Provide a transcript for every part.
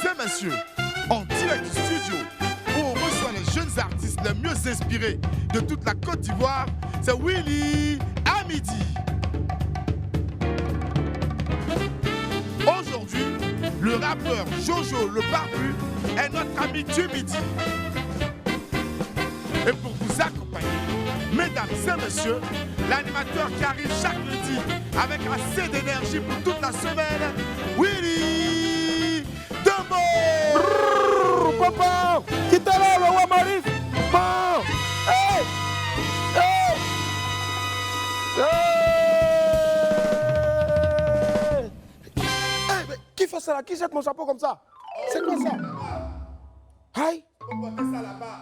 et messieurs, en direct du studio, où on reçoit les jeunes artistes les mieux inspirés de toute la Côte d'Ivoire, c'est Willy à midi. Aujourd'hui, le rappeur Jojo le Barbu est notre ami du midi. Et pour vous accompagner, mesdames et messieurs, l'animateur qui arrive chaque lundi avec assez d'énergie pour toute la semaine, Willy Dembo. Papa, qui t'a là, le roi Marif? Bon, hey, hey, hey. Hey, mais qui fait ça là? Qui jette mon chapeau comme ça? C'est quoi ça? Aïe. On va mettre ça là-bas.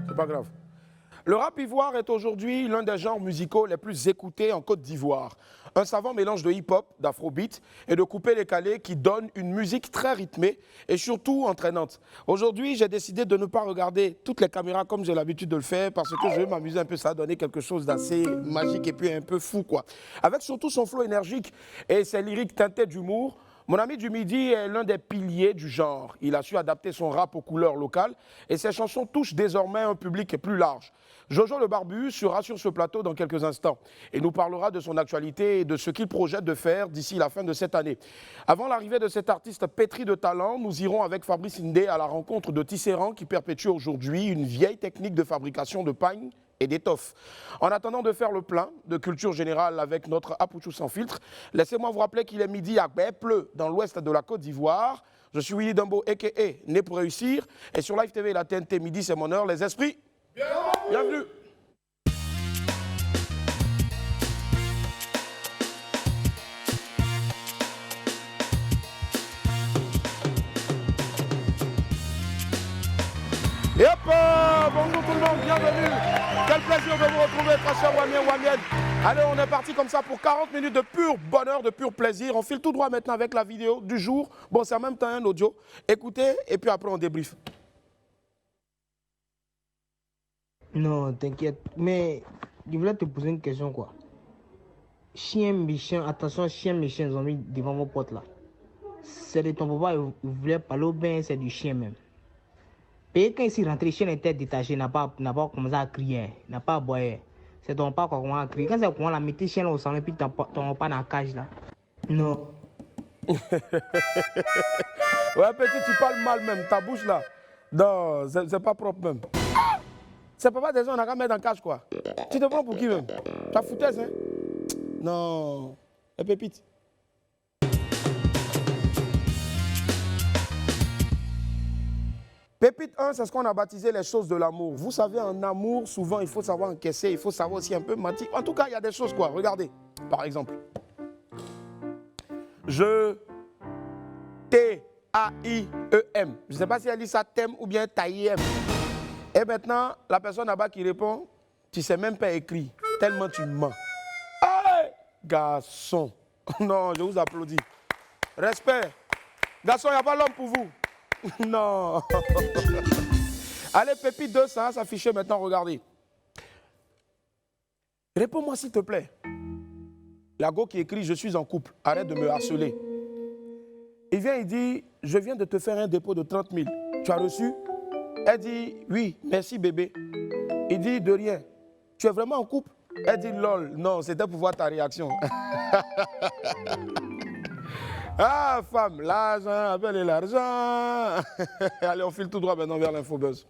C'est pas grave. Le rap ivoire est aujourd'hui l'un des genres musicaux les plus écoutés en Côte d'Ivoire. Un savant mélange de hip-hop, d'afrobeat et de coupé-décalé qui donne une musique très rythmée et surtout entraînante. Aujourd'hui, j'ai décidé de ne pas regarder toutes les caméras comme j'ai l'habitude de le faire parce que je vais m'amuser un peu, ça va donner quelque chose d'assez magique et puis un peu fou, quoi. Avec surtout son flow énergique et ses lyriques teintés d'humour, mon ami du midi est l'un des piliers du genre. Il a su adapter son rap aux couleurs locales et ses chansons touchent désormais un public plus large. Jojo le Barbu sera sur ce plateau dans quelques instants. Il nous parlera de son actualité et de ce qu'il projette de faire d'ici la fin de cette année. Avant l'arrivée de cet artiste pétri de talent, nous irons avec Fabrice Ndé à la rencontre de Tisserand qui perpétue aujourd'hui une vieille technique de fabrication de pagne et d'étoffe. En attendant de faire le plein de culture générale avec notre Apouchou sans filtre, laissez-moi vous rappeler qu'il est midi à Pleu, dans l'ouest de la Côte d'Ivoire. Je suis Willy Dembo, a.k.a. Né pour réussir. Et sur Live TV et la TNT, midi, c'est mon heure. Les esprits, bienvenue. Et hop, bonjour tout le monde, bienvenue. Quel plaisir de vous retrouver, très cher Wamien Wamien. Allez, on est parti comme ça pour 40 minutes de pur bonheur, de pur plaisir. On file tout droit maintenant avec la vidéo du jour. Bon, c'est en même temps un audio. Écoutez, et puis après on débriefe. Non, t'inquiète. Mais je voulais te poser une question, quoi. Chien méchant, attention, chien méchant, ils ont mis devant vos potes là. C'est de ton papa, il voulait parler au bien, c'est du chien même. Et quand il s'est rentré, le chien était détaché, il n'a pas commencé à crier, il n'a pas aboyé. C'est ton papa qui a commencé à crier. Quand c'est qu'on l'a mis le chien là au salon et puis ton papa dans la cage là. Non. Ouais, petit, tu parles mal même, ta bouche là. Non, c'est pas propre même. C'est papa des gens, on a qu'à mettre dans la cage quoi. Tu te prends pour qui même? Ta foutaise, hein? Non. Et pépite. Pépite 1, c'est ce qu'on a baptisé les choses de l'amour. Vous savez, en amour, souvent, il faut savoir encaisser, il faut savoir aussi un peu mentir. En tout cas, il y a des choses, quoi. Regardez, par exemple. Je T-A-I-E-M. Je ne sais pas si elle dit ça t'aime ou bien t'aïm. Et maintenant, la personne là-bas qui répond, tu ne sais même pas écrire, tellement tu mens. Hey, garçon. Non, je vous applaudis. Respect. Garçon, il n'y a pas l'homme pour vous. Non. Allez, Pépite 2, ça va s'afficher maintenant, regardez. Réponds-moi s'il te plaît. La go qui écrit « Je suis en couple, arrête de me harceler ». Il vient, il dit « Je viens de te faire un dépôt de 30 000. Tu as reçu ?» Elle dit « Oui, merci bébé ». Il dit « De rien. Tu es vraiment en couple ?» Elle dit « Lol, non, c'était pour voir ta réaction. » Ah, femme, l'argent, appelez l'argent. Allez, on file tout droit maintenant vers l'infobuzz.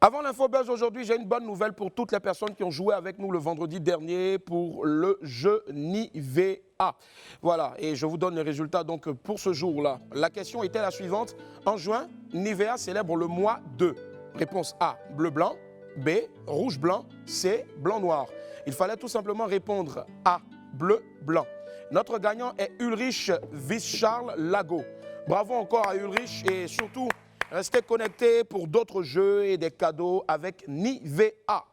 Avant l'infobuzz aujourd'hui, j'ai une bonne nouvelle pour toutes les personnes qui ont joué avec nous le vendredi dernier pour le jeu Nivea. Voilà, et je vous donne les résultats donc pour ce jour-là. La question était la suivante. En juin, Nivea célèbre le mois de. Réponse A, bleu-blanc. B, rouge-blanc. C, blanc-noir. Il fallait tout simplement répondre A, bleu-blanc. Notre gagnant est Ulrich Vischarl Lago. Bravo encore à Ulrich et surtout, restez connectés pour d'autres jeux et des cadeaux avec Nivea.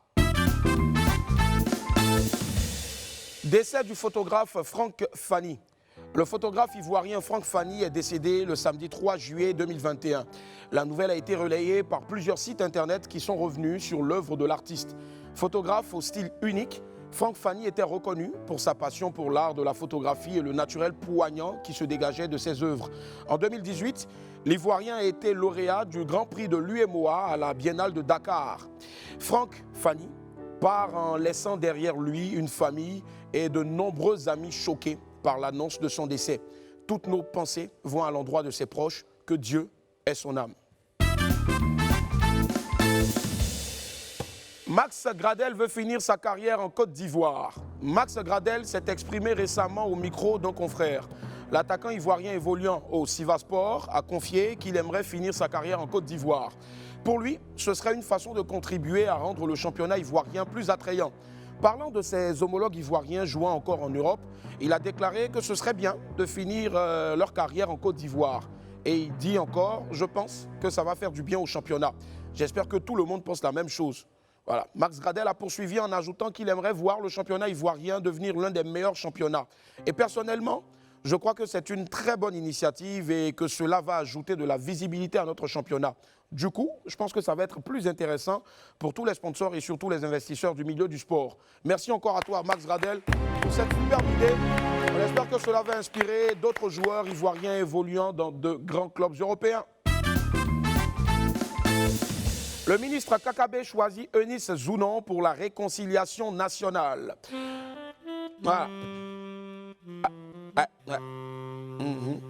Décès du photographe Franck Fanny. Le photographe ivoirien Franck Fanny est décédé le samedi 3 juillet 2021. La nouvelle a été relayée par plusieurs sites internet qui sont revenus sur l'œuvre de l'artiste. Photographe au style unique, Franck Fanny était reconnu pour sa passion pour l'art de la photographie et le naturel poignant qui se dégageait de ses œuvres. En 2018, l'Ivoirien a été lauréat du Grand Prix de l'UMOA à la Biennale de Dakar. Franck Fanny part en laissant derrière lui une famille et de nombreux amis choqués par l'annonce de son décès. Toutes nos pensées vont à l'endroit de ses proches. Que Dieu ait son âme. Max Gradel veut finir sa carrière en Côte d'Ivoire. Max Gradel s'est exprimé récemment au micro d'un confrère. L'attaquant ivoirien évoluant au Sivaspor a confié qu'il aimerait finir sa carrière en Côte d'Ivoire. Pour lui, ce serait une façon de contribuer à rendre le championnat ivoirien plus attrayant. Parlant de ses homologues ivoiriens jouant encore en Europe, il a déclaré que ce serait bien de finir leur carrière en Côte d'Ivoire. Et il dit encore, je pense que ça va faire du bien au championnat. J'espère que tout le monde pense la même chose. Voilà. Max Gradel a poursuivi en ajoutant qu'il aimerait voir le championnat ivoirien devenir l'un des meilleurs championnats. Et personnellement, je crois que c'est une très bonne initiative et que cela va ajouter de la visibilité à notre championnat. Du coup, je pense que ça va être plus intéressant pour tous les sponsors et surtout les investisseurs du milieu du sport. Merci encore à toi, Max Gradel, pour cette superbe idée. On espère que cela va inspirer d'autres joueurs ivoiriens évoluant dans de grands clubs européens. Le ministre Kakabe choisit Eunice Zounon pour la réconciliation nationale. Voilà.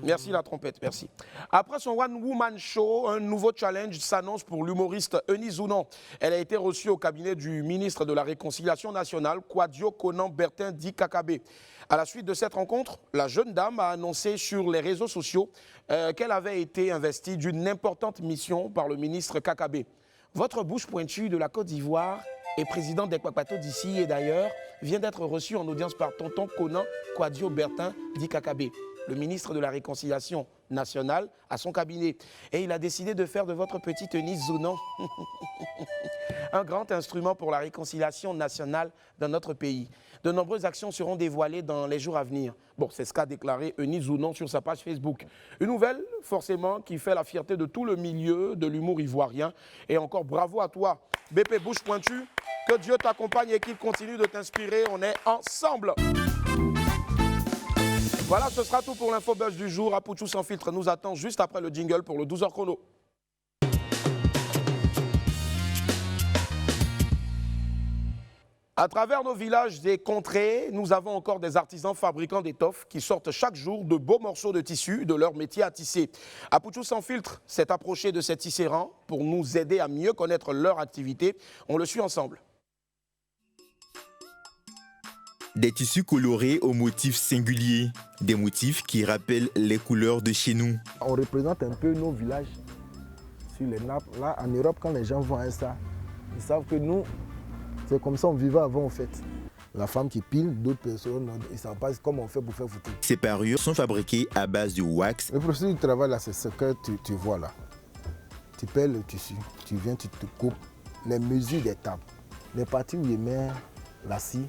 Merci la trompette, merci. Après son One Woman Show, un nouveau challenge s'annonce pour l'humoriste Eunice Zounon. Elle a été reçue au cabinet du ministre de la Réconciliation nationale, Kwadio Konan Bertin dit Kakabe. À la suite de cette rencontre, la jeune dame a annoncé sur les réseaux sociaux qu'elle avait été investie d'une importante mission par le ministre Kakabe. Votre bouche pointue de la Côte d'Ivoire et président d'Ekwapato d'ici et d'ailleurs vient d'être reçu en audience par tonton Konan Kwadio Bertin dit Kakabe, le ministre de la Réconciliation nationale, à son cabinet. Et il a décidé de faire de votre petite Eunice Zounon un grand instrument pour la réconciliation nationale dans notre pays. De nombreuses actions seront dévoilées dans les jours à venir. Bon, c'est ce qu'a déclaré Eunice Zounon sur sa page Facebook. Une nouvelle, forcément, qui fait la fierté de tout le milieu de l'humour ivoirien. Et encore bravo à toi, BP Bouche Pointue. Que Dieu t'accompagne et qu'il continue de t'inspirer. On est ensemble. Voilà, ce sera tout pour l'infobuzz du jour. Apouchou sans filtre nous attend juste après le jingle pour le 12h chrono. À travers nos villages et contrées, nous avons encore des artisans fabricants d'étoffes qui sortent chaque jour de beaux morceaux de tissu de leur métier à tisser. Apouchou sans filtre s'est approché de ces tisserands pour nous aider à mieux connaître leur activité. On le suit ensemble. Des tissus colorés aux motifs singuliers, des motifs qui rappellent les couleurs de chez nous. On représente un peu nos villages sur les nappes. Là, en Europe, quand les gens voient ça, ils savent que nous, c'est comme ça on vivait avant en fait. La femme qui pile, d'autres personnes, ils ne savent pas comment on fait pour faire foutre. Ces parures sont fabriquées à base de wax. Le processus du travail, là, c'est ce que tu vois là. Tu pèles le tissu, tu viens, tu te coupes les mesures des tables. Les parties où il met la scie,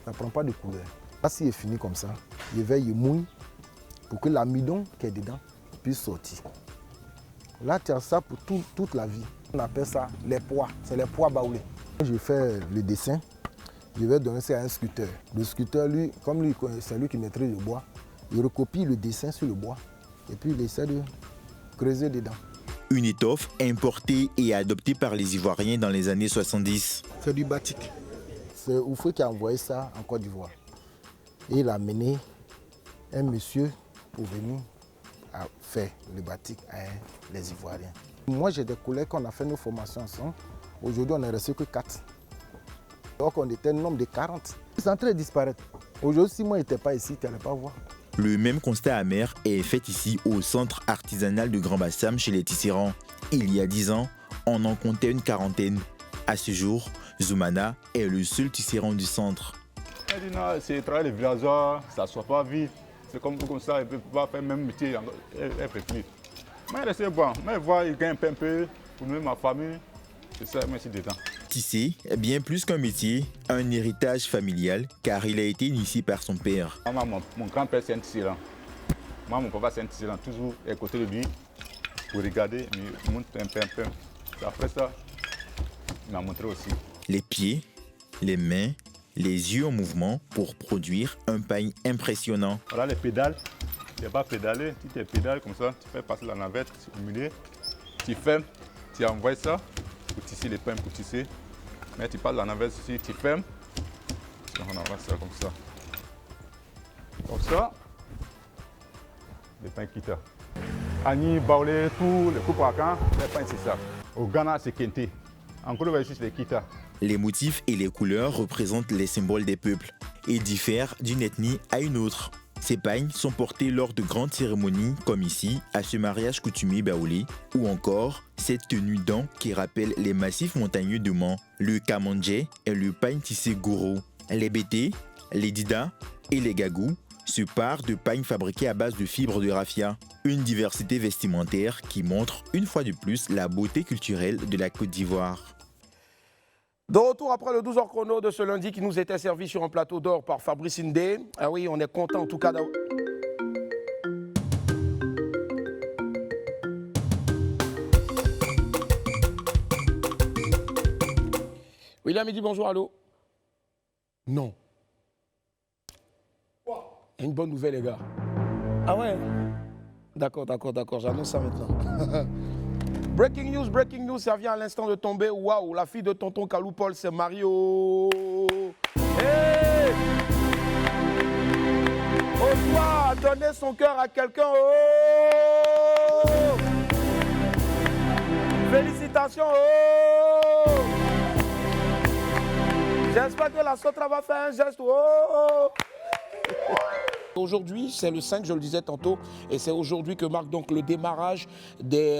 ça ne prend pas de couleur. La scie est finie comme ça, il mouille pour que l'amidon qui est dedans puisse sortir. Là, tu as ça pour toute la vie. On appelle ça les pois, c'est les pois baoulés. Je fais le dessin, je vais donner ça à un sculpteur. Le sculpteur, lui, comme lui, c'est lui qui maîtrise le bois, il recopie le dessin sur le bois et puis il essaie de creuser dedans. Une étoffe importée et adoptée par les Ivoiriens dans les années 70. C'est du batik. C'est Oufoué qui a envoyé ça en Côte d'Ivoire. Et il a amené un monsieur pour venir à faire le batik à les Ivoiriens. Moi, j'ai des collègues qu'on a fait nos formations ensemble. Aujourd'hui, on n'est resté que 4. Donc, on était un nombre de 40. Ils sont en train de disparaître. Aujourd'hui, si moi, je n'étais pas ici, tu n'allais pas voir. Le même constat amer est fait ici au centre artisanal de Grand Bassam chez les tisserands. Il y a 10 ans, on en comptait une quarantaine. À ce jour, Zoumana est le seul tisserand du centre. C'est le travail des villageois, ça ne soit pas vite. C'est comme ça, ils ne peuvent pas faire le même métier, elle préfère. Mais c'est bon, mais voir, il gagne un peu pour nous, ma famille. C'est ça, merci dedans. Tisser est bien plus qu'un métier, un héritage familial, car il a été initié par son père. Mon grand-père, c'est un tisserand. Moi, mon papa, c'est un tisserand, toujours à côté de lui, pour regarder, il montre un peu. Après ça, il m'a montré aussi. Les pieds, les mains, les yeux en mouvement pour produire un pain impressionnant. Voilà les pédales. Tu n'as pas pédalé, tu te pédales comme ça, tu fais passer la navette au milieu, tu fermes, tu envoies ça pour tisser les pains, pour tisser. Mais tu passes la navette ici, tu fermes, on envoie ça comme ça. Comme ça, les pains quittent. Agni, Baolé, tout, les coupes à camp, les pains c'est ça. Au Ghana, c'est Kente. En Côte d'Ivoire, c'est les Kita. Les motifs et les couleurs représentent les symboles des peuples et diffèrent d'une ethnie à une autre. Ces pagnes sont portés lors de grandes cérémonies comme ici, à ce mariage coutumier baoulé, ou encore cette tenue dent qui rappelle les massifs montagneux de Mans, le Kamanje et le pagne tissé gourou. Les bétés, les didas et les gagous se parent de pagnes fabriquées à base de fibres de raffia. Une diversité vestimentaire qui montre une fois de plus la beauté culturelle de la Côte d'Ivoire. De retour après le 12h chrono de ce lundi qui nous était servi sur un plateau d'or par Fabrice Indé. Ah oui, on est content en tout cas d'avoir... William, il dit bonjour, allô? Non. Il y a une bonne nouvelle, les gars. Ah ouais? D'accord, j'annonce ça maintenant. Breaking news, ça vient à l'instant de tomber. Waouh, la fille de tonton Kalou Paul, c'est Mario. Hey! Ochoa a donné son cœur à quelqu'un. Oh! Félicitations. Oh! J'espère que la Sotra va faire un geste. Oh! Aujourd'hui, c'est le 5, je le disais tantôt, et c'est aujourd'hui que marque donc le démarrage des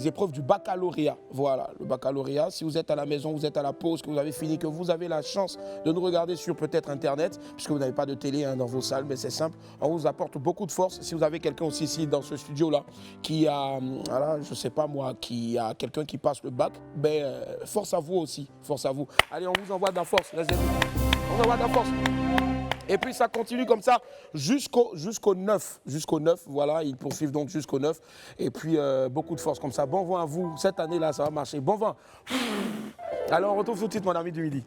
épreuves du baccalauréat. Voilà, le baccalauréat. Si vous êtes à la maison, vous êtes à la pause, que vous avez fini, que vous avez la chance de nous regarder sur peut-être Internet, puisque vous n'avez pas de télé dans vos salles, mais c'est simple. On vous apporte beaucoup de force. Si vous avez quelqu'un aussi ici dans ce studio-là qui a, voilà, je sais pas moi, qui a quelqu'un qui passe le bac, ben, force à vous aussi, force à vous. Allez, on vous envoie de la force, les amis. On vous envoie de la force. Et puis ça continue comme ça jusqu'au 9. Jusqu'au 9, voilà, ils poursuivent donc jusqu'au 9. Et puis beaucoup de force comme ça. Bon vent à vous, cette année-là, ça va marcher. Bon vent. Alors on retrouve tout de suite mon ami du midi.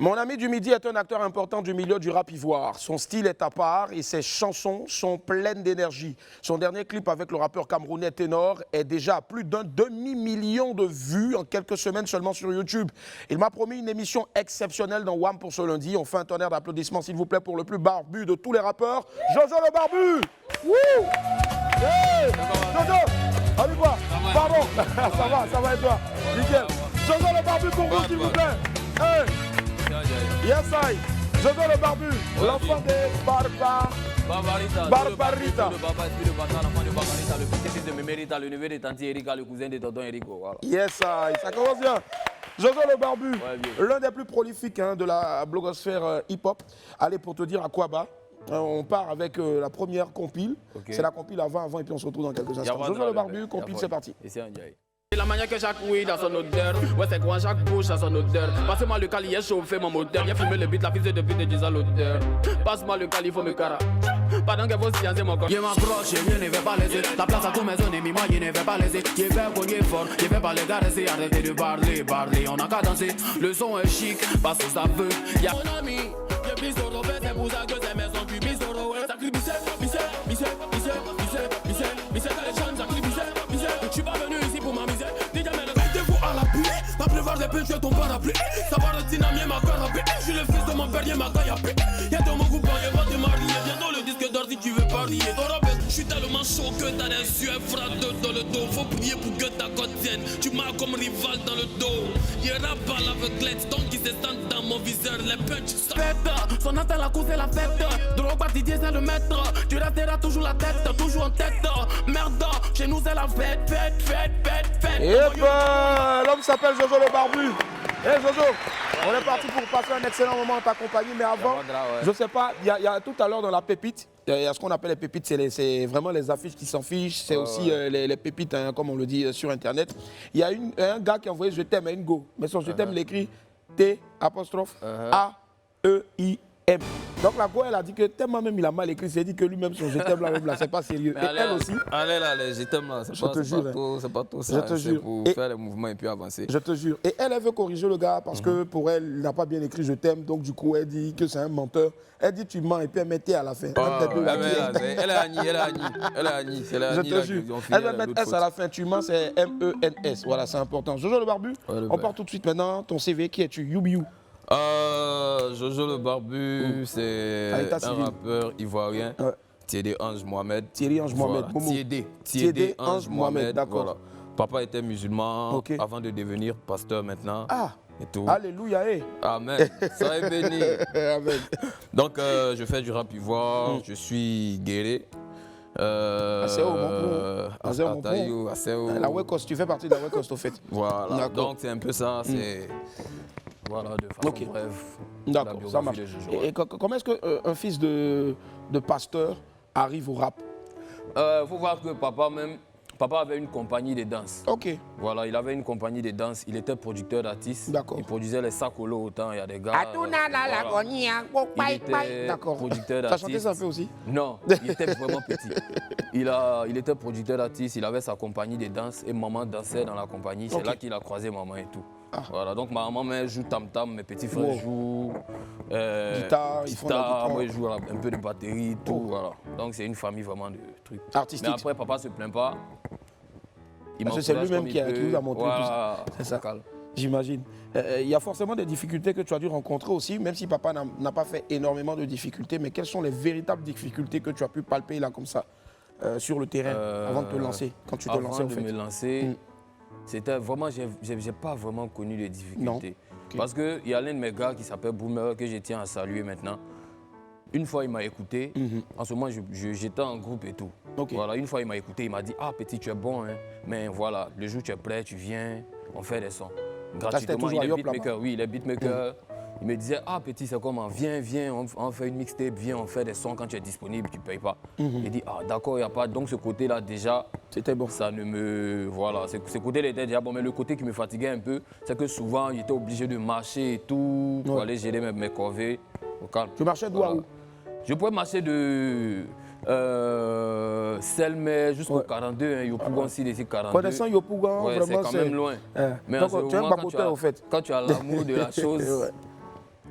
Mon ami du midi est un acteur important du milieu du rap ivoire. Son style est à part et ses chansons sont pleines d'énergie. Son dernier clip avec le rappeur camerounais Ténor est déjà à plus d'un demi-million de vues en quelques semaines seulement sur YouTube. Il m'a promis une émission exceptionnelle dans WAM pour ce lundi. On fait un tonnerre d'applaudissements s'il vous plaît pour le plus barbu de tous les rappeurs, Jojo le Barbu. Wouh! Hey! Jojo! Allez quoi? Pardon. Ça va et toi? Nickel. Jojo le Barbu pour vous s'il vous plaît. Hey! Yes, I. Jojo le Barbu, l'enfant des Barbarita. Le petit-fils de Mémérita, le neveu de Tanti Erika, le cousin de tonton Eriko. Voilà. Yes, I. Ça commence bien. Jojo le Barbu, Ouais, l'un des plus prolifiques de la blogosphère hip-hop. Allez, pour te dire à quoi bas. On part avec la première compile. Okay. C'est la compile avant et puis on se retrouve dans quelques instants. Jojo le Barbu, compile, c'est parti. C'est la manière que chaque weed a son odeur. Ouais, c'est quoi chaque bouche a son odeur. Passe-moi le cali, j'ai chauffé mon moteur. J'ai fumé le beat, la fille de depuis de 10 ans l'odeur. Passe-moi le cali, faut me cara. Pendant que vous sciences mon corps. Je m'approche, je ne vais pas laisser. La place à tous mes ennemis, moi je ne vais pas laisser. Je vais cogner fort, je vais pas les caresser. Arrêtez de parler, on a qu'à danser. Le son est chic, parce que ça veut. Y'a mon ami, je pisse au robet, c'est pour ça que ces maisons du pisse au robet. Ça crie bicep, les gens, ça crie bicep. Je suis pas venu ici pour m'amuser. Mettez-vous à l'appui, pas prévoir des peintures ton parapluie. Ça va de dynamier ma carapé. Je suis le fils de mon père, y'a ma gaillapé. Y'a dans mon groupe, y'a pas de marié. Viens dans le disque d'or si tu veux parier. Je suis tellement chaud que t'as des sueurs frappes dans le dos. Faut prier pour que ta côte tienne. Tu m'as comme rival dans le dos. Y'a un pas l'aveuglette, donc qui s'étend dans mon viseur. Les punches sont faites. Son atteint la course et la fête. Drogue pas Didier, c'est le maître. Tu resteras toujours la tête, toujours en tête. Merde, chez nous c'est la fête. Et l'homme s'appelle Jojo le Barbu. Hey Jojo, on est parti pour passer un excellent moment en ta compagnie, mais avant, je sais pas, il y a tout à l'heure dans la pépite, il y a ce qu'on appelle les pépites, c'est vraiment les affiches qui s'en fichent, c'est aussi les pépites, hein, comme on le dit sur Internet. Il y a un gars qui a envoyé je t'aime à une go, mais son je t'aime l'écrit T apostrophe A-E-I-M. Donc la go, elle a dit que tellement même il a mal écrit, c'est dit que lui-même son je t'aime là, même là, c'est pas sérieux. Et elle aussi. Allez là, les je t'aime là, c'est pas tout ça. Je te C'est jure. pour Et- faire les mouvements et puis avancer. Je te jure. Et elle veut corriger le gars parce que pour elle, il n'a pas bien écrit je t'aime. Donc du coup, elle dit que c'est un menteur. Elle dit tu mens et puis elle met T à la fin. Elle a Annie. C'est la Je Annie te là jure. qui ont fini Elle va mettre l'autre S à la fin. Tu mens, c'est M-E-N-S. Voilà, c'est important. Jojo le barbu, Ouais, le on bar. part tout de suite maintenant. Ton CV, qui es-tu? Youbiou. Jojo le barbu, c'est À l'état un civil. rappeur ivoirien. Ouais. Tiédé Ange Mohamed. Thierry Ange Mohamed. Voilà. Momo. Tiédé Ange Mohamed. d'accord. Voilà. Papa était musulman Ok. avant de devenir pasteur maintenant. Ah, Et tout. alléluia. Eh. Amen. Ça est béni. Amen. Donc, je fais du rap ivoire. Je suis guéri. Aseo, mon pro. Aseo, mon pro. Ataïo, Aseo. La West Coast, tu fais partie de la West Coast au fait. Voilà. D'accord. Donc, c'est un peu ça. C'est. Voilà, de façon Ok. brève. D'accord, la ça biographie marche. de Jojo, Et ouais. comment est-ce qu'un fils de pasteur arrive au rap? Faut voir que papa avait une compagnie de danse. Ok. Voilà, il avait une compagnie de danse. Il était producteur d'artistes. D'accord. Il produisait les Sakolo autant. Il y a des gars. Il était D'accord. producteur T'as d'artistes. chanté ça un peu aussi? Non, il était vraiment petit. Il était producteur d'artistes, il avait sa compagnie de danse et maman dansait dans la compagnie. C'est Ok. là qu'il a croisé maman et tout. Ah. Voilà, donc ma maman joue tam-tam, mes petits frères Wow. jouent Guitare, ils font de la guitare. moi je joue un peu de batterie, tout. Voilà. Donc c'est une famille vraiment de trucs. Artistique. Mais après, papa se plaint pas. Il Parce que c'est m'encourage lui-même comme qui il vous peut. a montré Voilà. tout ça. C'est ça. Calme. J'imagine. Il y a forcément des difficultés que tu as dû rencontrer aussi, même si papa n'a pas fait énormément de difficultés. Mais quelles sont les véritables difficultés que tu as pu palper là comme ça sur le terrain avant de te lancer, quand tu te Avant lançais au de fait? me lancer, c'était vraiment, j'ai pas vraiment connu les difficultés. Ok. Parce qu'il y a l'un de mes gars qui s'appelle Boomer, que je tiens à saluer maintenant. Une fois, il m'a écouté. En ce moment, j'étais en groupe et tout. Ok. Voilà, une fois, il m'a écouté. Il m'a dit, ah, petit, tu es bon, hein. Mais voilà, le jour où tu es prêt, tu viens, on fait des sons. Gratuitement, toujours à il est Yop, beatmaker. Oui, il est beatmaker. Il me disait, ah, petit, c'est comment? Viens, on fait une mixtape, viens, on fait des sons quand tu es disponible, tu ne payes pas. Il dit, ah, d'accord, il n'y a pas. Donc, ce côté-là, déjà, C'était bon. ça ne me. Voilà, ce côté-là était déjà bon. Mais le côté qui me fatiguait un peu, c'est que souvent, il était obligé de marcher et tout, pour Ouais. aller gérer mes corvées. Au calme. Tu marchais d'où à où? Je pouvais marcher de Selmer jusqu'au Ouais. 42, hein, Yopougon, si d'ici 42. Connaissant Yopougon, Ouais, vraiment, c'est quand même loin. Mais Donc, en ce tu es un moment, baboteur au fait. Quand tu as l'amour de la chose, Ouais.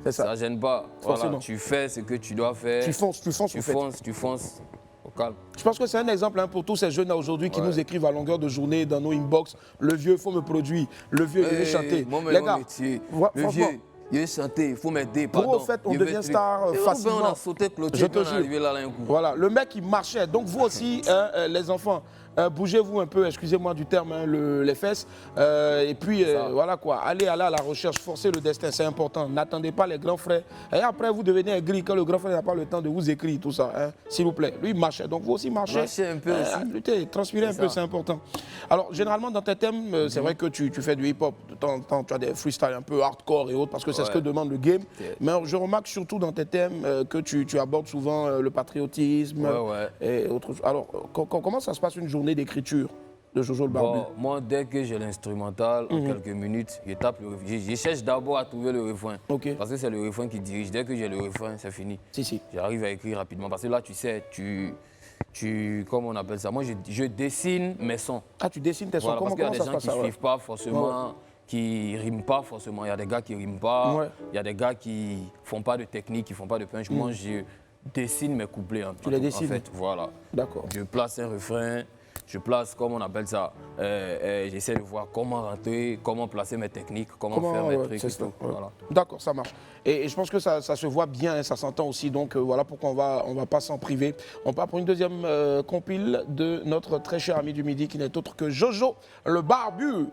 C'est ça. ça ne gêne pas. Voilà, Forcément. tu fais ce que tu dois faire. Tu fonces au fait. Tu fonces. Au calme. Je pense que c'est un exemple pour tous ces jeunes aujourd'hui qui Ouais. nous écrivent à longueur de journée dans nos inbox. Le vieux, il faut me produire. Le vieux, il veut chanter. Moi, Les gars, métier. le Le vieux, il veut chanter, il faut m'aider. Pour eux, pardon. au fait, on Il veut devient truc. star Et facilement. On a sauté clôture, Je te puis on est jure. arrivé là, un coup. Voilà, le mec il marchait. Donc vous aussi, les enfants, bougez-vous un peu, excusez-moi du terme, hein, les fesses. Et puis voilà quoi, allez à la recherche, forcez le destin, c'est important. N'attendez pas les grands frères. Et après vous devenez aigri quand le grand frère n'a pas le temps de vous écrire tout ça, hein, s'il vous plaît. Lui il marchait, donc vous aussi marchez. Marchez un peu aussi. Luttez, transpirez un C'est peu, ça. c'est important. Alors généralement dans tes thèmes, c'est vrai que tu fais du hip-hop. De temps en temps, tu as des freestyles un peu hardcore et autres parce que c'est ce Ouais. que demande le game. C'est- Mais je remarque surtout dans tes thèmes que tu abordes souvent le patriotisme Ouais. et autres choses. Alors, comment ça se passe une journée d'écriture de Jojo le Barbu? Bon, moi, dès que j'ai l'instrumental, en quelques minutes, je tape le refrain. Je cherche d'abord à trouver le refrain. Ok. Parce que c'est le refrain qui dirige. Dès que j'ai le refrain, c'est fini. Si. J'arrive à écrire rapidement. Parce que là, tu sais, comment on appelle ça? Moi, je dessine mes sons. Ah, tu dessines tes sons. Voilà, parce qu'il y a Comment des ça se gens passe qui ça? ne Ouais. suivent pas forcément, qui ne riment pas forcément. Il y a des gars qui ne riment pas. Ouais. Il y a des gars qui ne font pas de technique, qui ne font pas de punch. Moi, je dessine mes couplets. Tu les dessines? En fait, voilà. D'accord. Je place un refrain, je place, comment on appelle ça, j'essaie de voir comment rentrer, comment placer mes techniques, comment faire mes ouais, trucs c'est et ça, tout. ouais. Voilà. D'accord, ça marche. Et je pense que ça se voit bien, hein, ça s'entend aussi. Donc voilà pourquoi on va pas s'en priver. On part pour une deuxième compile de notre très cher ami du midi qui n'est autre que Jojo le Barbu.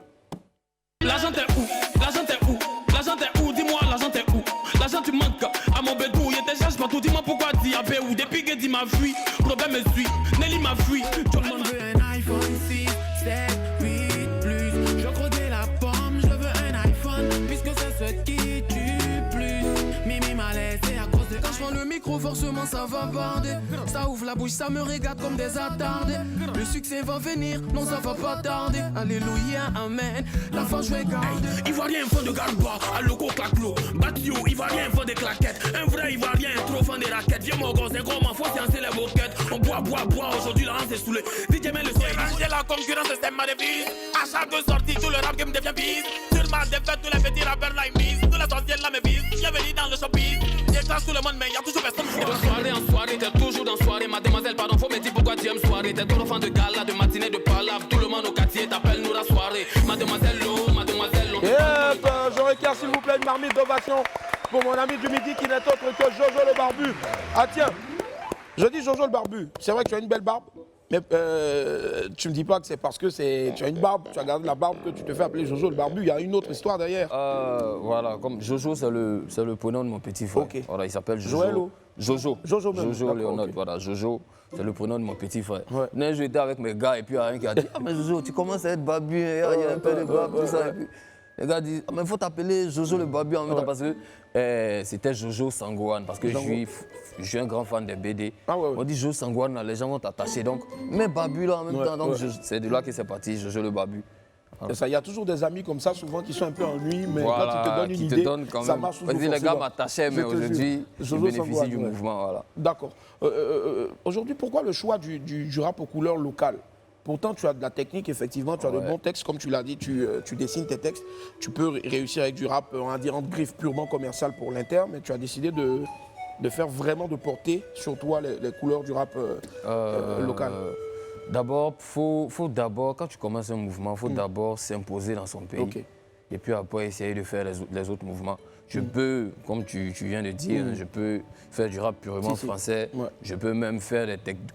L'argent t'es où? L'argent t'es où? L'argent t'es où? Dis-moi, l'argent t'es où? L'argent tu manques à mon bédou, il te cherche partout. Dis-moi pourquoi diable où? Depuis que dit m'a fui, Robert me suit, Nelly m'a fui. Tout le monde veut un iPhone 6, 7, 8 plus. Je croquais la pomme, je veux un iPhone, puisque c'est ce qui tue plus. Mimi m'a laissé à cause de quand je devant le micro, forcément ça va barder. Ça ouvre la bouche, ça me regarde comme des attardés. Le succès va venir, non ça va pas tarder. Alléluia, amen. La fin je vais garder. Ivoirien, fond de garde-bois, à loco claque-l'eau. Batio, Ivoirien, fond des claquettes. Un vrai Ivoirien, trop fan des raquettes. Viens mon gros, c'est gros, m'en faut sciencer les boquettes. On boit, aujourd'hui la hanse est saoulée. DJ met le son, j'ai la concurrence, c'est ma devise. À chaque sortie, tout le rap game devient bise. Sur ma défaite, tous les petits rappeurs là ils misent. Tous les sorciers là me visent. Bienvenue dans le showbiz. J'écrase tout le monde, mais y'a toujours personne qui de soirée en soirée, t'es toujours dans soirée. Mademoiselle, pardon, faut me dire pourquoi tu aimes soirée. T'es trop fan de gala, de matinée, de palabre. Tout le monde au quartier t'appelle nous la soirée. Mademoiselle, l'eau, mademoiselle, l'eau. Je requiers s'il vous plaît une marmite d'ovation pour mon ami du midi qui n'est autre que Jojo le Barbu. Ah tiens, je dis Jojo le Barbu, c'est vrai que tu as une belle barbe, mais tu me dis pas que c'est parce que tu as une barbe, tu as gardé la barbe que tu te fais appeler Jojo le Barbu. Il y a une autre histoire derrière. Voilà, comme Jojo, c'est le prénom de mon petit frère. Ok. Voilà, il s'appelle Jojo. Joël. Jojo. Jojo même. Jojo D'accord, Léonard, ok. voilà, Jojo, c'est le prénom de mon petit frère. Ouais. Là, j'étais avec mes gars et puis il y a un qui a dit, ah mais Jojo, tu commences à être barbu, il y a un peu de barbe, tout ça. Et puis, les gars disent, ah, mais il faut t'appeler Jojo le Barbu en même temps parce que c'était Jojo Sangwan, parce que je suis un grand fan des BD. Ah ouais. On dit Jojo Sangwan, là, les gens vont t'attacher. Donc, mais Barbu là en même temps, donc c'est de là que c'est parti, Jojo le Barbu. C'est ça, il y a toujours des amis comme ça, souvent qui sont un peu ennuyés, mais Voilà, quand ils te donnent une qui te idée, donnent quand ça même. marche toujours. Vas-y, les gars m'attachaient, mais Je te aujourd'hui, je jure. bénéficie Jojo du Sangwan, mouvement. Voilà. D'accord. Aujourd'hui, pourquoi le choix du rap aux couleurs locales? Pourtant, tu as de la technique, effectivement, tu as de bons textes, comme tu l'as dit, tu dessines tes textes. Tu peux réussir avec du rap, on va dire, en griffe purement commercial pour l'inter, mais tu as décidé de faire vraiment, de porter sur toi les couleurs du rap local. D'abord, faut d'abord, quand tu commences un mouvement, il faut d'abord s'imposer dans son pays. Ok. Et puis après, essayer de faire les autres mouvements. Je peux, comme tu viens de dire, je peux faire du rap purement français. Ouais. Je peux même faire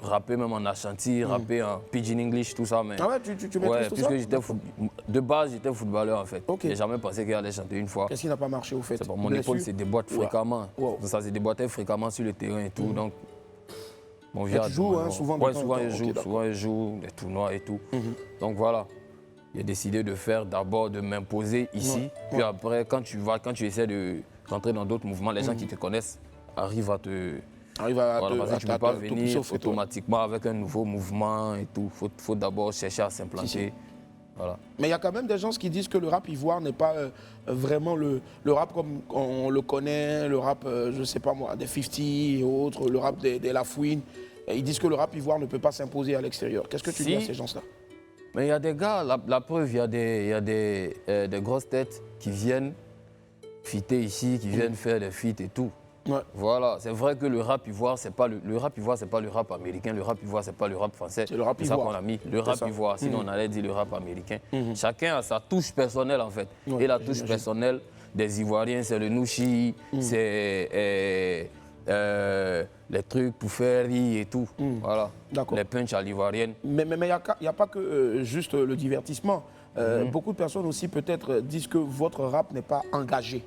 rapper même en Ashanti, rapper en Pidgin English, tout ça. Mais, Ah ouais, tu maîtrises tout ça? puisque de base, j'étais footballeur en fait. Ok. J'ai jamais pensé qu'il allait chanter une fois. Qu'est-ce qui n'a pas marché au fait? C'est pas mon Blessure? époque, c'est déboîte fréquemment. Wow. Ça se déboîtait fréquemment sur le terrain et tout. Donc, mon vieux. tu joues, hein, souvent de Ouais, temps en souvent temps. je Ok, joue, d'accord. souvent je joue, des tournois et tout. Donc voilà. J'ai décidé de faire d'abord de m'imposer ici. Puis après, quand tu essaies de rentrer dans d'autres mouvements, les gens qui te connaissent arrivent à te. Arrive à Voilà, parce que tu ne peux pas te pousser venir au fait, ouais. automatiquement avec un nouveau mouvement et tout. Faut d'abord chercher à s'implanter. Si. Voilà. Mais il y a quand même des gens qui disent que le rap ivoire n'est pas vraiment le rap comme on le connaît, le rap, je sais pas moi, des 50 et autres, le rap des Lafouine. Et ils disent que le rap ivoire ne peut pas s'imposer à l'extérieur. Qu'est-ce que tu dis à ces gens-là? Mais il y a des gars, la preuve, il y a des grosses têtes qui viennent fitter ici, qui viennent faire des feats et tout. Ouais. Voilà, c'est vrai que le rap ivoire, c'est pas le rap ivoire, c'est pas le rap américain, le rap ivoire, c'est pas le rap français. C'est le rap C'est ça ivoire. qu'on a mis, le rap ça. ivoire, sinon on allait dire le rap américain. Chacun a sa touche personnelle en fait. Et la touche personnelle des Ivoiriens, c'est le nouchi, c'est les trucs pour faire rire et tout. Voilà, D'accord. les punchs à l'ivoirienne. Mais il n'y a pas que juste le divertissement. Beaucoup de personnes aussi peut-être disent que votre rap n'est pas engagé.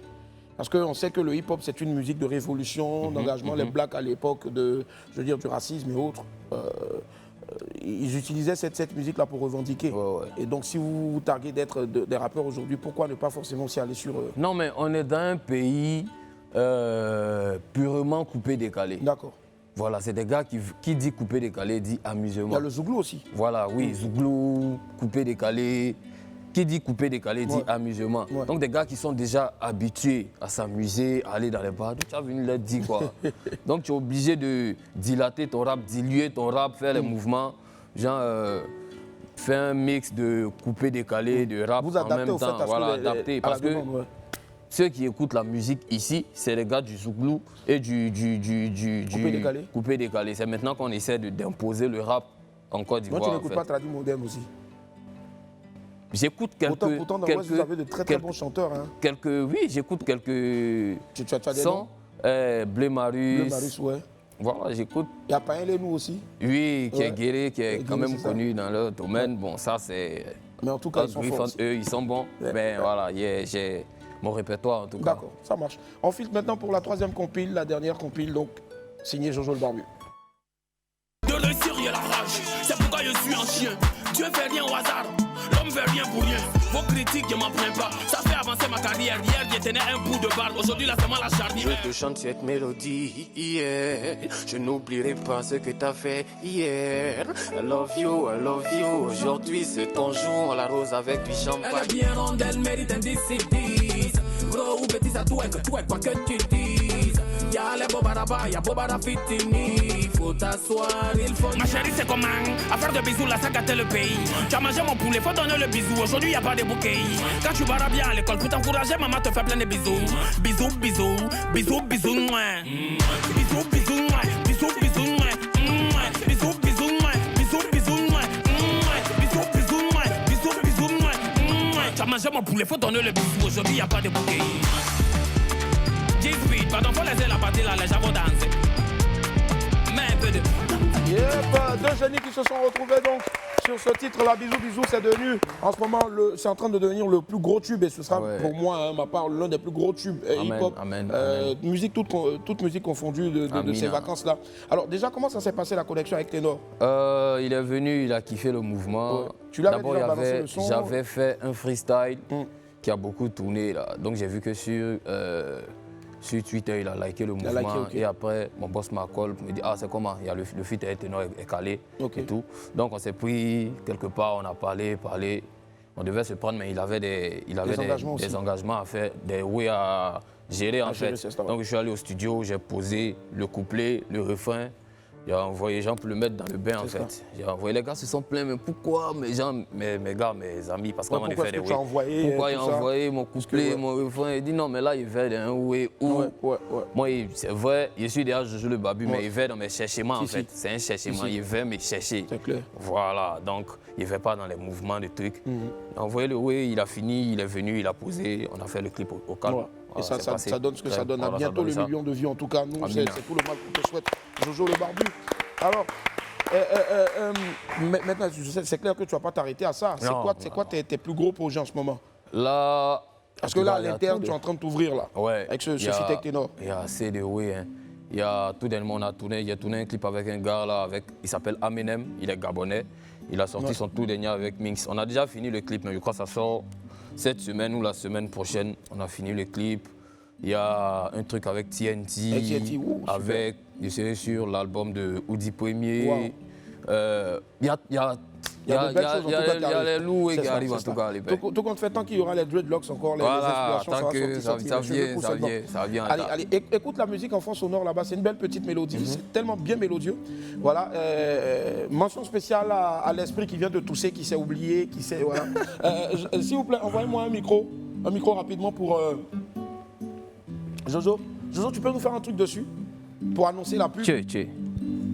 Parce qu'on sait que le hip-hop, c'est une musique de révolution, d'engagement. Les Blacks, à l'époque du racisme et autres, ils utilisaient cette musique-là pour revendiquer. Ouais. Et donc, si vous vous targuez d'être des rappeurs aujourd'hui, pourquoi ne pas forcément aussi aller sur... Non, mais on est dans un pays purement coupé-décalé. D'accord. Voilà, c'est des gars qui dit coupé-décalé, dit Il amusement. y a le Zouglou aussi. Voilà, oui, Zouglou, coupé-décalé. Qui dit coupé-décalé dit amusement. Ouais. Donc des gars qui sont déjà habitués à s'amuser, à aller dans les bars, tu as venu leur dire quoi. Donc tu es obligé de dilater ton rap, diluer ton rap, faire les mouvements, genre faire un mix de coupé-décalé, de rap Vous en adaptez même au fait temps. à ce Voilà, que adapter. à la Parce que demande, ouais. ceux qui écoutent la musique ici, c'est les gars du Zouglou et du Coupé-décalé. coupé-décalé. C'est maintenant qu'on essaie d'imposer le rap en Côte Moi, d'Ivoire. tu en n'écoutes fait. pas Tradi Moderne aussi. J'écoute quelques... Pourtant, dans l'Ouest, vous avez de très bons chanteurs. Hein. Oui, j'écoute quelques Tu as des sons. noms? Blé Marius. Le Marius, ouais. Voilà, j'écoute. Il y a Pain Lénou aussi. Oui, qui Ouais. est guéri, qui est quand Guéri, même c'est ça. connu dans leur domaine. Bon, ça, c'est... Mais en tout cas, ils sont forts. Eux, ils sont bons. Ouais. Mais voilà, j'ai mon répertoire en tout cas. D'accord, ça marche. On filtre maintenant pour la troisième compile, la dernière compile, donc signé Jojo le Barbu. De réussir, il y a la rage. C'est pourquoi je suis un chien. Dieu fait rien au hasard. L'homme fait rien pour rien. Vos critiques, je m'en plains pas. Ça fait avancer ma carrière. Hier, j'étais un bout de barre. Aujourd'hui, là, c'est moi la charnière. Je te chante cette mélodie hier. Je n'oublierai pas ce que t'as fait hier. I love you, I love you. Aujourd'hui, c'est ton jour. La rose avec du champagne. Elle est bien ronde, elle mérite un 10-10. Gros ou petit, ça tout est quoi que tu dises. Y'a les bobaraba, y'a bobara fitini. Faut t'asseoir, il faut. Ma chérie, c'est comment? À faire de bisous, là, ça gâte le pays. Tu as mangé mon poulet, faut donner le bisou. Aujourd'hui, y'a pas de bouquet. Quand tu barras bien à l'école, pour t'encourager, maman te fait plein de bisous. Bisous, bisous, bisous, bisous, mouais. Bisous, bisous, mouais. Bisous, bisous, mouais. Bisous, bisous, mouais. Bisous, bisous, mouais. Bisous, bisous, mouais. Bisous, bisous, mouais. Tu as mangé mon poulet, faut donner le bisou. Aujourd'hui, y'a pas de bouquet. 18, pardon, faut laisser la partie là, les gens vont danser. Mais un peu de. Yep, deux génies qui se sont retrouvés donc sur ce titre-là. Bisous, bisous, c'est devenu, en ce moment, c'est en train de devenir le plus gros tube et ce sera pour moi, ma part, l'un des plus gros tubes hip-hop. Musique, toute musique confondue de ces vacances-là. Alors déjà, comment ça s'est passé la connexion avec Ténor? Il est venu, il a kiffé le mouvement. Ouais. Tu l'avais déjà balancé le son? J'avais fait un freestyle qui a beaucoup tourné là. Donc j'ai vu que sur Twitter, il a liké le mouvement. Et après, mon boss m'accorde pour me dire, ah, c'est comment? Il y a le feat avec Ténor est calé et tout. Donc on s'est pris quelque part, on a parlé. On devait se prendre, mais il avait des engagements à faire, des ways à gérer en fait. Donc je suis allé au studio, j'ai posé le couplet, le refrain. J'ai envoyé les gens pour le mettre dans le bain en fait. J'ai envoyé les gars se sont plaints, mais pourquoi mes amis, parce qu'on a fait des ways. Pourquoi il a envoyé mon couplet, mon refrain? Il dit non, mais là il veut un way où. Moi, c'est vrai, je suis derrière Jojo le Babu, mais il veut dans mes cherchements en fait. C'est un cherchement, il veut me chercher. C'est clair. Voilà, donc il ne veut pas dans les mouvements de trucs. Il a envoyé le way, il a fini, il est venu, il a posé, on a fait le clip au calme. Et ça donne ce que ça donne. À bientôt le million de vues en tout cas. Nous, c'est tout le mal qu'on te souhaite. Jojo le Barbu. Alors, maintenant, c'est clair que tu ne vas pas t'arrêter à ça. C'est quoi tes plus gros projets en ce moment? Là, parce que là, à l'interne, tu es en train de t'ouvrir là. Ouais. Avec ce site avec Ténor. Il y a assez de way. Hein. Il y a tout dernièrement, j'ai tourné un clip avec un gars là, il s'appelle Aminem, il est gabonais. Il a sorti son tout dernier avec Minx. On a déjà fini le clip, mais je crois que ça sort cette semaine ou la semaine prochaine. On a fini le clip. Il y a un truc avec TNT, avec, je serai sur l'album de Oudi Premier. Il y a les loups qui arrivent en tout cas. Tout compte fait, tant qu'il y aura les dreadlocks encore, les inspirations, ça vient. Allez, écoute la musique en fond sonore là-bas, c'est une belle petite mélodie, c'est tellement bien mélodieux. Voilà, mention spéciale à l'esprit qui vient de tousser, qui s'est oublié, qui s'est... Voilà. S'il vous plaît, envoyez-moi un micro rapidement pour... Jojo, tu peux nous faire un truc dessus pour annoncer la pub?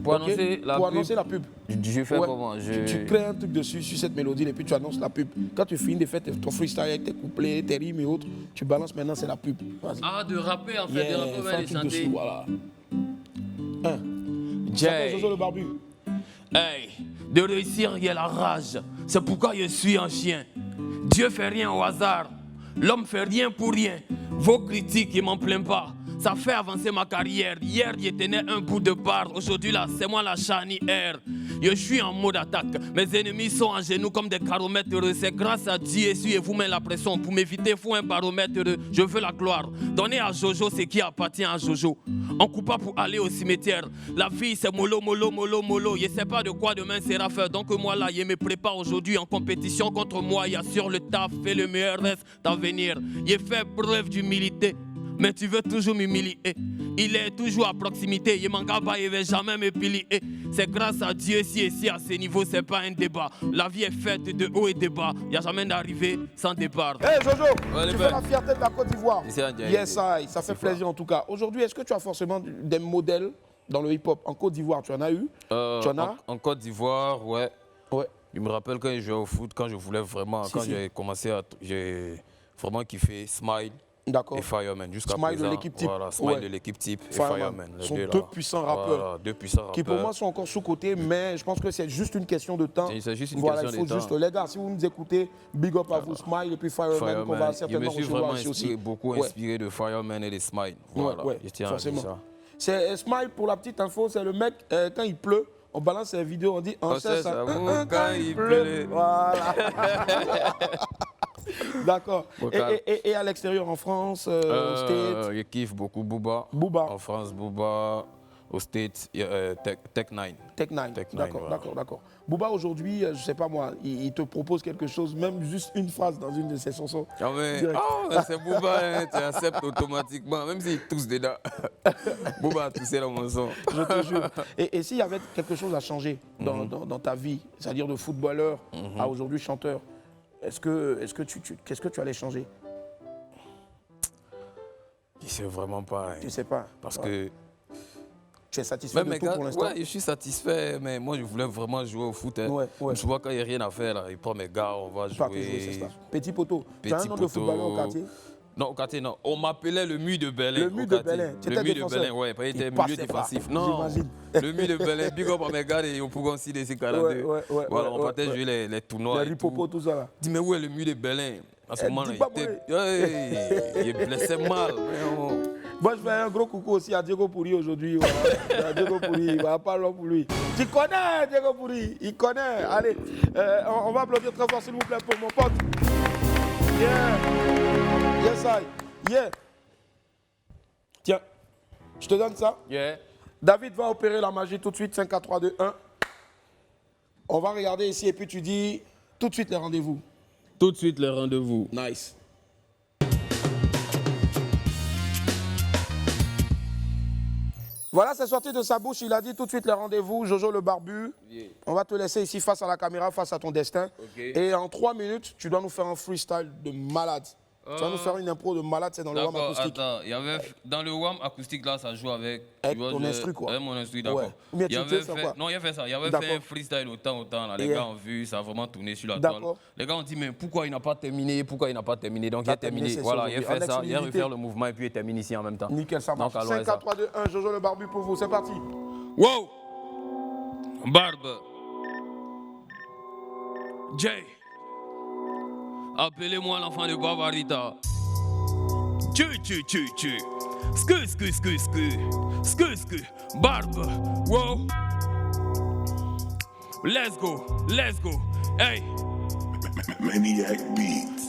Pour annoncer la pub. Je fais comment? Tu crées un truc dessus sur cette mélodie et puis tu annonces la pub. Quand tu finis de faire ton freestyle avec tes couplets, tes rimes et autres, tu balances maintenant, c'est la pub. Ah, de rapper en fait, de rapper, de chanter. Dessus, voilà. Jojo le Barbu. Hey, de réussir, il y a la rage. C'est pourquoi je suis un chien. Dieu fait rien au hasard. L'homme fait rien pour rien. Vos critiques, je m'en plains pas. Ça fait avancer ma carrière. Hier, je tenais un bout de barre. Aujourd'hui, là, c'est moi la charnière. Je suis en mode attaque. Mes ennemis sont en genoux comme des caromètres. C'est grâce à Dieu, essuyez-vous même la pression. Pour m'éviter, il faut un baromètre. Je veux la gloire. Donnez à Jojo ce qui appartient à Jojo. On coupe pas pour aller au cimetière. La vie, c'est mollo, mollo, mollo, mollo. Je sais pas de quoi demain sera fait. Donc moi, là, je me prépare aujourd'hui en compétition contre moi. Il y a sur le taf et le meilleur reste à venir. Je fais preuve d'humilité. Mais tu veux toujours m'humilier. Il est toujours à proximité. Il m'en pas, il ne va jamais me pilier. C'est grâce à Dieu si à ce niveau, c'est pas un débat. La vie est faite de haut et de bas. Il n'y a jamais d'arrivée sans départ. Hey Jojo, tu fais la fierté de la Côte d'Ivoire. Yes, ça fait plaisir en tout cas. Aujourd'hui, est-ce que tu as forcément des modèles dans le hip-hop en Côte d'Ivoire? Tu en as eu? En Côte d'Ivoire, ouais. Je me rappelle quand je jouais au foot, quand je voulais vraiment, j'ai commencé à... J'ai vraiment kiffé Smile. Et Fireman, jusqu'à présent. Smile de l'équipe type. Voilà, Smile de l'équipe type et Fireman. Ce sont deux puissants rappeurs. Voilà, deux puissants rappeurs. Qui pour moi sont encore sous-cotés, mais je pense que c'est juste une question de temps. C'est juste une question de temps. Juste, les gars, si vous nous écoutez, big up à vous, Smile et puis Fireman, qu'on va certainement recevoir ici aussi. Je me suis vraiment beaucoup inspiré de Fireman et de Smile. Voilà, je tiens à dire ça. C'est Smile, pour la petite info, c'est le mec, quand il pleut, on balance ses vidéos, on dit on sait ça quand il pleut. Voilà. D'accord. Vocal. Et à l'extérieur, en France, aux States? Je kiffe beaucoup Booba. Booba. En France, Booba. Aux States, Tech9. Tech9, d'accord, voilà. d'accord. Booba, aujourd'hui, je sais pas moi, il te propose quelque chose, même juste une phrase dans une de ses chansons. Ah mais, Direct. c'est Booba, hein, tu acceptes automatiquement, même s'il tousse dedans. Booba a toussé dans mon son. Je te jure. Et s'il y avait quelque chose à changer dans ta vie, c'est-à-dire de footballeur à aujourd'hui chanteur, qu'est-ce que tu allais changer? Je sais vraiment pas. Hein. Tu sais pas. Parce que... Tu es satisfait de tout pour l'instant? Ouais, je suis satisfait, mais moi je voulais vraiment jouer au foot. Hein. Ouais. Je vois quand il n'y a rien à faire, là, il prend mes gars, on va jouer. Petit poteau. Tu as un nom de footballeur au quartier? Non, au quartier, non. On m'appelait le Mu de Berlin. Le Mu de Berlin. Tu étais défenseur? Berlin, ouais, il était milieu défensif. Non, le Mu de Berlin, big up à mes gars et on pouvait aussi des C42. Voilà, on partait jouer les tournois. Les ripopo, tout ça là. Dis, mais où est le Mu de Berlin? À ce moment-là, il blessait mal. Moi, je fais un gros coucou aussi à Diego Pourri aujourd'hui. Voilà. Diego Pourri, il va pas long pour lui. Tu connais Diego Pourri, il connaît. Allez, on va applaudir très fort, s'il vous plaît, pour mon pote. Yeah. Yes, I. Yeah. Tiens, je te donne ça. Yeah. David va opérer la magie tout de suite, 5, 4, 3, 2, 1. On va regarder ici et puis tu dis tout de suite les rendez-vous. Tout de suite les rendez-vous. Nice. Voilà, c'est sorti de sa bouche, il a dit tout de suite les rendez-vous, Jojo le barbu. Yeah. On va te laisser ici face à la caméra, face à ton destin. Okay. Et en 3 minutes, tu dois nous faire un freestyle de malade. Tu vas nous faire une impro de malade, c'est dans le WAM acoustique. Attends, dans le WAM acoustique, là, ça joue avec ton instru, quoi. Avec mon instru, d'accord. Ouais. Mais il avait fait, non, il a fait ça. Il avait fait un freestyle autant, là. Les gars ont vu, ça a vraiment tourné sur la toile. Les gars ont dit, mais pourquoi il n'a pas terminé? Donc il a terminé. Voilà, il a fait ça. Il a refait le mouvement et puis il termine ici en même temps. Nickel, ça marche. 5, 4, 3, 2, 1, Jojo le barbu pour vous. C'est parti. Wow! Barbe. Jay. Appelez-moi l'enfant de Barbarita. Tu. Sku. Barbe. Wow. Let's go. Hey. Maniac Beats.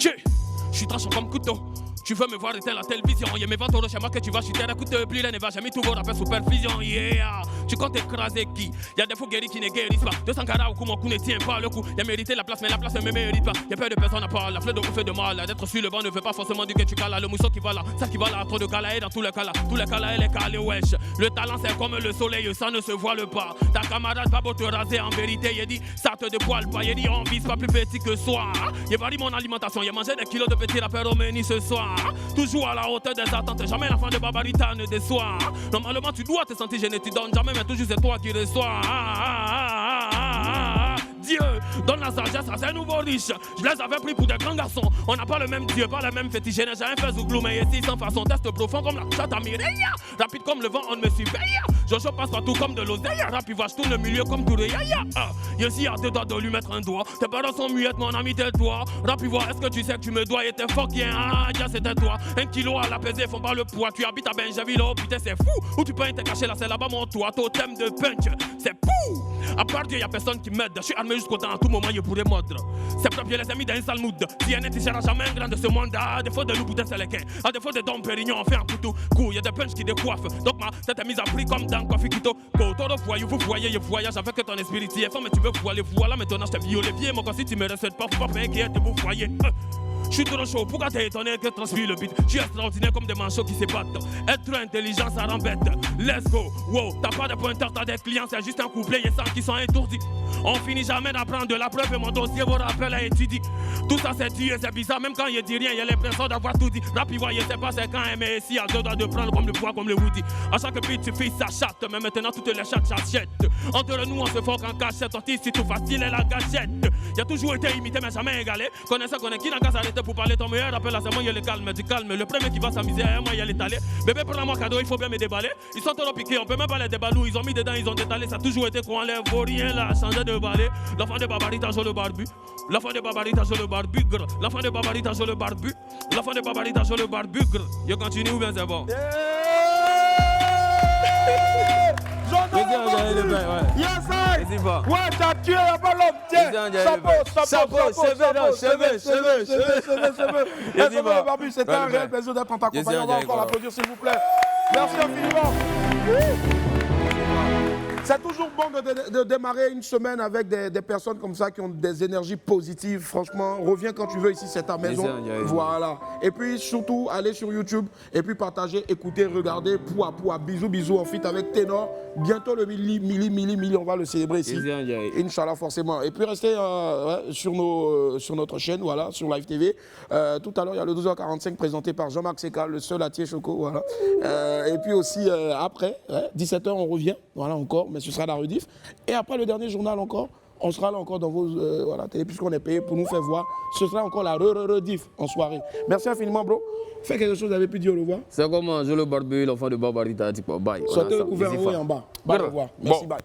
Je suis tranchant comme couteau. Tu veux me voir éteindre la télévision. Y'a mes ventes au schéma que tu vas chuter à coûte. Plus l'air ne va jamais tout vos rappels supervision. Yeah. Tu comptes écraser qui? Y'a des faux guéris qui ne guérissent pas. 200 carats au coup, mon coup ne tient pas le coup. Y'a mérité la place, mais la place ne me mérite pas. Y'a peur de personne à part. La fleur de ouf fait de mal. D'être sur le banc ne veut pas forcément dire que tu cales. Le mousseau qui va là, ça qui va là. Trop de gala et dans tous les cas là. Tous les cas là, elle est calée, wesh. Le talent c'est comme le soleil, ça ne se voile pas. Ta camarade va beau te raser en vérité. Y'a dit, ça te dépoile pas. Y'a dit, on vise pas plus petit que soi. Y'a varie mon alimentation. Y'a mangé des kilos de petits rappeurs au menu ce soir. Toujours à la hauteur des attentes, jamais l'enfant de Barbarita ne déçoit. Normalement tu dois te sentir gêné, tu donnes jamais, mais toujours c'est toi qui reçois. Dieu donne la sagesse à ces nouveaux riches. Je les avais pris pour des grands garçons. On n'a pas le même Dieu, pas le même fétiche. Je n'ai jamais fait zouglou, mais ici sans façon. Test profond comme la chatte à Mireille. Rapide comme le vent, on ne me surveille. Jojo passe partout comme de l'oseille. Rapide va, je tourne le milieu comme Toureya. Ici à 2 doigts de lui mettre un doigt. Tes parents sont muettes, mon ami, tais-toi. Rapide voir, est-ce que tu sais que tu me dois? Et t'es fuck, yeah, c'était toi. 1 kilo à la pesée, font pas le poids. Tu habites à Benjaville, oh putain, c'est fou. Où tu peux te cacher là, c'est là-bas mon toit. Totem de punch, c'est fou. À part Dieu, y'a personne qui m'aide. Je suis armé jusqu'au temps, à tout moment, je pourrais mordre. C'est propre, je les ai mis dans un sale mood. Si un ne sera jamais un grand de ce monde. À défaut de loup, putain, c'est les quins. À défaut de Dom Pérignon, on fait un couteau. Coup, y'a des punchs qui décoiffent. Donc ma tête est mise à prix comme dans Kofi Kito. Koto de voyou, vous voyez, je voyage avec ton esprit. Si mais tu veux voiler, voilà, maintenant je t'ai violé. Viens, mon gars, si tu me respectes pas, faut pas faire inquiète, vous voyez. Je suis trop chaud, pourquoi t'es étonné que transpire le beat? Je suis extraordinaire comme des manchots qui se battent. Être intelligent, ça rembête. Let's go, wow, t'as pas de pointeur, t'as des clients, c'est juste un couplet, y'a 100 qui sont étourdis. On finit jamais d'apprendre de la preuve et mon dossier, vos rappels à étudier. Tout ça c'est dit et c'est bizarre, même quand il dit rien, y'a l'impression d'avoir tout dit. Rapide, voyez, c'est pas c'est quand, mais ici, à 2 doigts de prendre comme le poids, comme le Woody. À chaque beat, tu fais sa chatte, mais maintenant toutes les chattes s'achètent. Entre nous, on se foque en cachette, c'est tout facile et la gâchette. Y'a toujours été imité, mais jamais égalé. Connaissez qui n'a qu'à s'arrêter pour parler, ton meilleur appel à c'est moi, il le calme, du calme. Le premier qui va s'amuser, moi, il est allé. Bébé, prends-moi cadeau, il faut bien me déballer. Ils sont trop piqués, on peut même pas les déballer. Ils ont mis dedans, ils ont détalé. Ça a toujours été qu'on enlève rien là, changer de balai. L'enfant de Barbarita joue le barbu. L'enfant de Barbarita joue le barbu. L'enfant de Barbarita joue le barbu. L'enfant de Barbarita joue le barbu. Je continue ou bien c'est bon? Yes, I. Ouais, t'as tué, y'a pas l'homme. Tiens, cheveux. Barbu, c'était un réel plaisir d'être en ta compagnie. On va encore l'applaudir, s'il vous plaît. Merci infiniment. C'est toujours bon de démarrer une semaine avec des personnes comme ça qui ont des énergies positives. Franchement, reviens quand tu veux ici, c'est ta maison. Voilà. Et puis surtout, allez sur YouTube et puis partagez, écoutez, regardez. Poua, poua, bisous, bisous en feat avec Ténor. Bientôt le milli, on va le célébrer ici. Inch'Allah, forcément. Et puis restez sur notre chaîne, voilà, sur Live TV. Tout à l'heure, il y a le 12h45 présenté par Jean-Marc Seka, le seul Atier Choco, voilà. Et puis aussi, après, 17h, on revient, voilà, encore. Mais ce sera la rediff. Et après le dernier journal encore, on sera là encore dans vos télé, puisqu'on est payé pour nous faire voir. Ce sera encore la rediff en soirée. Merci infiniment, bro. Fais quelque chose, vous avez pu dire au revoir. C'est comme manger le barbu, l'enfant de Barbarita, dit quoi. Bye. Sortez le couvert en haut et en bas. Bye, au revoir. Merci, bye.